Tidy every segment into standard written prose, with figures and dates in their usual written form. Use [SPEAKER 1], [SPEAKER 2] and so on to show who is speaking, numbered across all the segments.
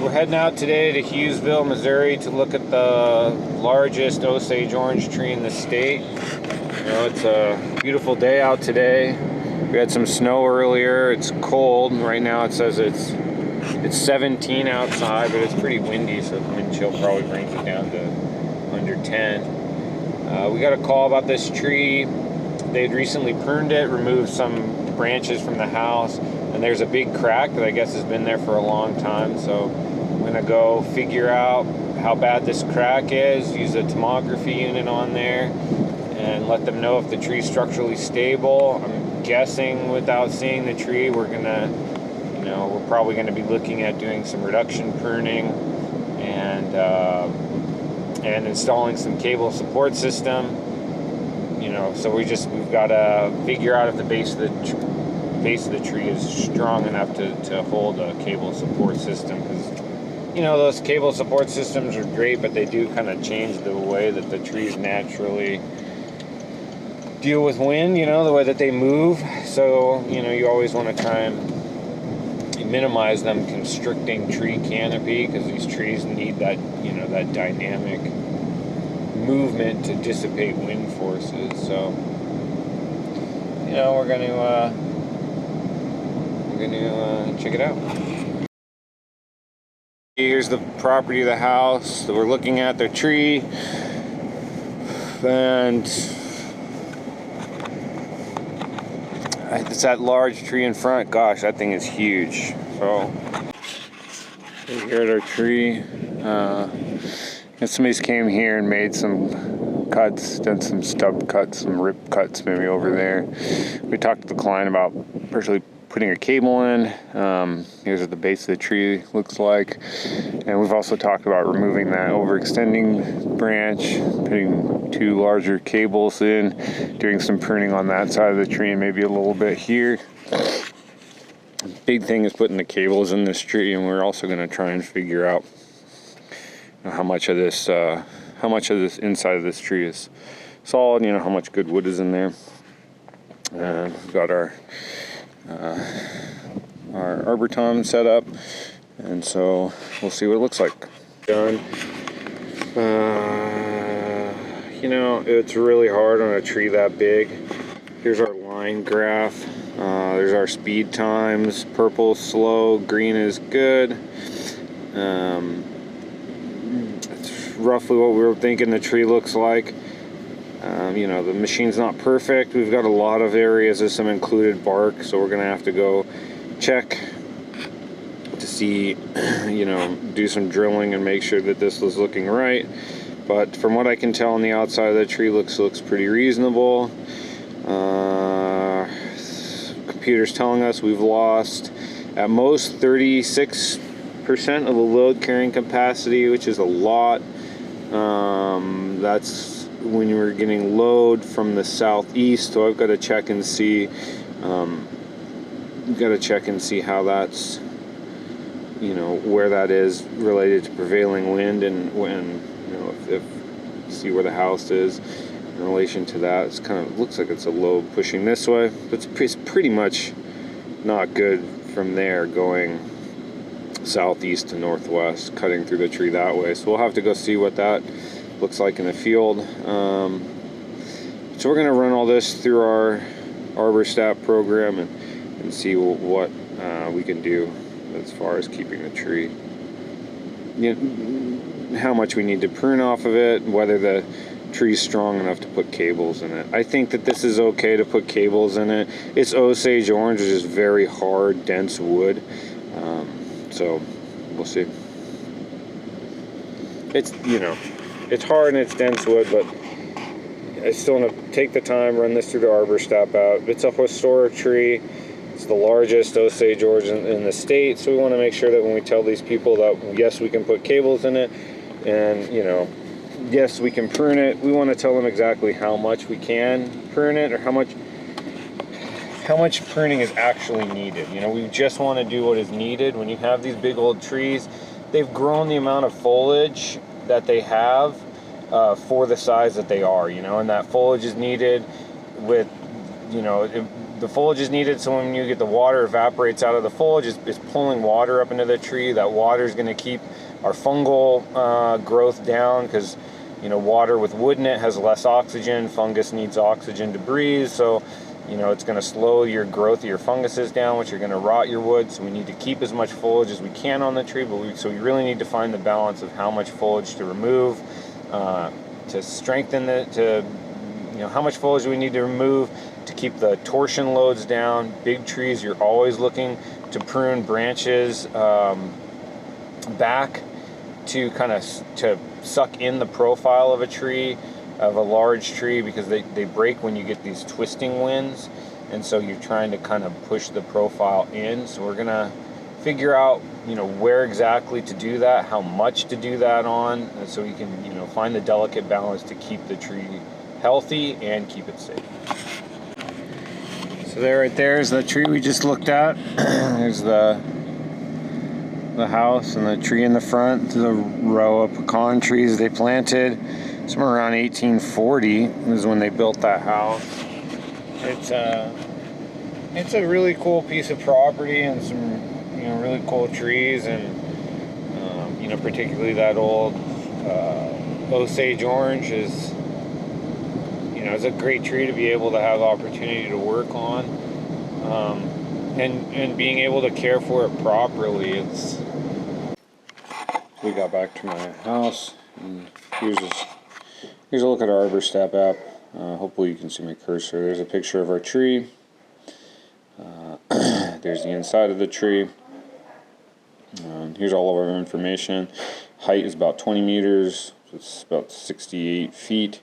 [SPEAKER 1] We're heading out today to Hughesville, Missouri to look at the largest Osage orange tree in the state. You know, it's a beautiful day out today. We had some snow earlier. It's cold. Right now it says it's 17 outside, but it's pretty windy, so the wind chill probably brings it down to under 10. We got a call about this tree. They'd recently pruned it, removed some branches from the house, and there's a big crack that I guess has been there for a long time. So I'm gonna go figure out how bad this crack is, use a tomography unit on there, and let them know if the tree's structurally stable. I'm guessing without seeing the tree, we're probably gonna be looking at doing some reduction pruning and installing some cable support system. So we've got to figure out if the base of the tree is strong enough to hold a cable support system, because those cable support systems are great, but they do kind of change the way that the trees naturally deal with wind, the way that they move. So you always want to try and minimize them constricting tree canopy, because these trees need that that dynamic movement to dissipate wind forces. So we're going to check it out. Here's the property of the house that we're looking at, their tree, and it's that large tree in front. Gosh, that thing is huge. So here at our tree, and somebody's came here and made some cuts, done some stub cuts, some rip cuts maybe over there. We talked to the client about partially putting a cable in. Here's what the base of the tree looks like. And we've also talked about removing that overextending branch, putting 2 larger cables in, doing some pruning on that side of the tree and maybe a little bit here. Big thing is putting the cables in this tree, and we're also going to try and figure out how much of this inside of this tree is solid, how much good wood is in there. We've got our Arborist set up, and so we'll see what it looks like. Done. It's really hard on a tree that big. Here's our line graph. There's our speed times. Purple is slow, green is good. Roughly what we were thinking the tree looks like. The machine's not perfect. We've got a lot of areas of some included bark, so we're gonna have to go check to see, do some drilling and make sure that this was looking right. But from what I can tell on the outside of the tree, looks pretty reasonable. Computer's telling us we've lost at most 36% of the load carrying capacity, which is a lot. That's when you were getting load from the southeast, so I've got to check and see how that's where that is related to prevailing wind, and when if see where the house is in relation to that. It's kind of looks like it's a load pushing this way, but it's pretty much not good from there going southeast to northwest, cutting through the tree that way. So we'll have to go see what that looks like in the field. So we're going to run all this through our Arborist program and see what we can do as far as keeping the tree. How much we need to prune off of it, whether the tree's strong enough to put cables in it. I think that this is okay to put cables in it. It's Osage orange, which is very hard, dense wood. So we'll see. It's hard and it's dense wood, but I still want to take the time, run this through the Arborist out. It's a historic tree. It's the largest Osage orange in the state, so we want to make sure that when we tell these people that yes, we can put cables in it, and yes, we can prune it, we want to tell them exactly how much we can prune it, or how much pruning is actually needed. We just want to do what is needed. When you have these big old trees, they've grown the amount of foliage that they have for the size that they are, and that foliage is needed with, the foliage is needed, so when you get the water evaporates out of the foliage, it's pulling water up into the tree. That water is going to keep our fungal growth down, because water with wood in it has less oxygen. Fungus needs oxygen to breathe, so it's going to slow your growth of your funguses down, which are going to rot your wood. So we need to keep as much foliage as we can on the tree, so we really need to find the balance of how much foliage to remove, to strengthen it, how much foliage we need to remove to keep the torsion loads down. Big trees, you're always looking to prune branches back to to suck in the profile of a tree, of a large tree, because they break when you get these twisting winds, and so you're trying to kind of push the profile in. So we're gonna figure out where exactly to do that, how much to do that on, and so you can find the delicate balance to keep the tree healthy and keep it safe. So there, right there is the tree we just looked at. There's the house and the tree in the front. The row of pecan trees they planted somewhere around 1840 is when they built that house. It's a really cool piece of property, and some really cool trees, and particularly that old Osage orange is it's a great tree to be able to have the opportunity to work on, and being able to care for it properly. We got back to my house, and here's a look at our Arborist app. Hopefully you can see my cursor. There's a picture of our tree. There's the inside of the tree. Here's all of our information. Height is about 20 meters. So it's about 68 feet.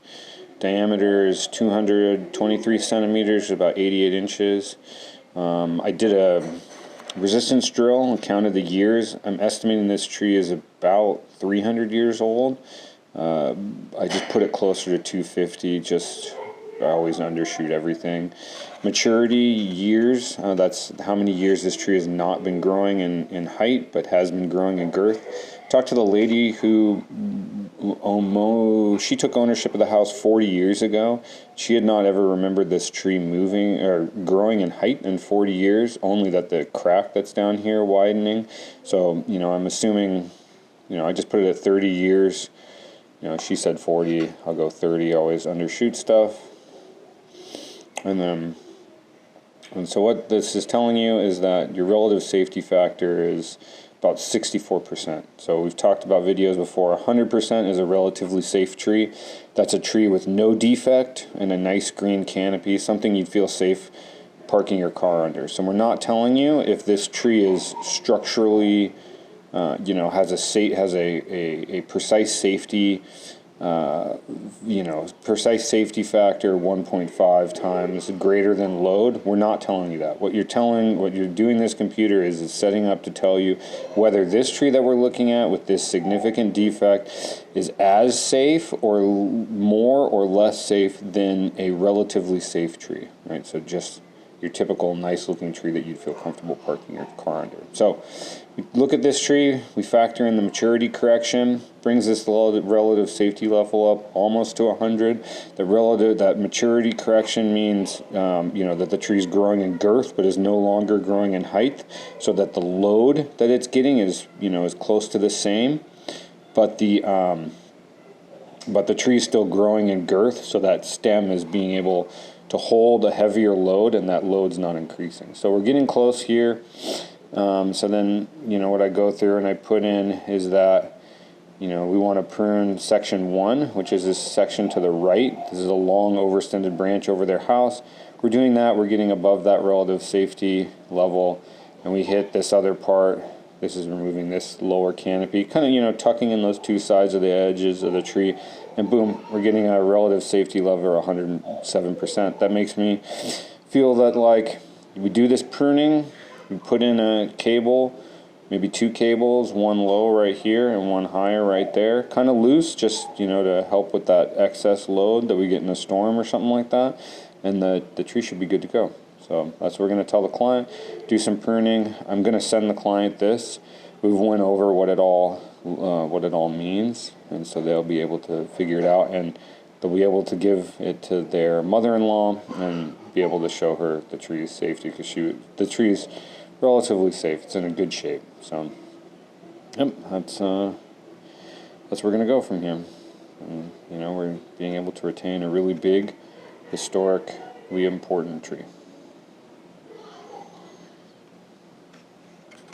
[SPEAKER 1] Diameter is 223 centimeters, about 88 inches. I did a resistance drill and counted the years. I'm estimating this tree is about 300 years old. I just put it closer to 250, I always undershoot everything. Maturity years, that's how many years this tree has not been growing in height, but has been growing in girth. Talked to the lady who she took ownership of the house 40 years ago. She had not ever remembered this tree moving or growing in height in 40 years, only that the crack that's down here widening. So, I'm assuming, I just put it at 30 years. She said 40, I'll go 30, always undershoot stuff. And so what this is telling you is that your relative safety factor is about 64%. So we've talked about videos before. 100% is a relatively safe tree. That's a tree with no defect and a nice green canopy, something you'd feel safe parking your car under. So we're not telling you if this tree is structurally, has a precise safety, precise safety factor 1.5 times greater than load. We're not telling you that. What you're doing this computer is setting up to tell you whether this tree that we're looking at with this significant defect is as safe or more or less safe than a relatively safe tree, right? So just your typical nice looking tree that you'd feel comfortable parking your car under. So we look at this tree, we factor in the maturity correction, brings this relative safety level up almost to 100. That maturity correction means that the tree is growing in girth but is no longer growing in height, so that the load that it's getting is close to the same, but the tree is still growing in girth, so that stem is being able to hold a heavier load, and that load's not increasing. So we're getting close here. So then, what I go through and I put in is that, we want to prune section 1, which is this section to the right. This is a long overextended branch over their house. We're doing that. We're getting above that relative safety level, and we hit this other part. This is removing this lower canopy, kind of, tucking in those two sides of the edges of the tree, and boom, we're getting a relative safety level of 107%. That makes me feel that, like, we do this pruning, we put in a cable, maybe 2 cables, one low right here and one higher right there, kind of loose, just, to help with that excess load that we get in a storm or something like that, and the tree should be good to go. So that's what we're going to tell the client. Do some pruning. I'm going to send the client this. We've went over what it all means, and so they'll be able to figure it out. And they'll be able to give it to their mother-in-law and be able to show her the tree's safety, because the tree's relatively safe. It's in a good shape. So, yep, that's where we're gonna go from here. And, you know, we're being able to retain a really big, historically important tree.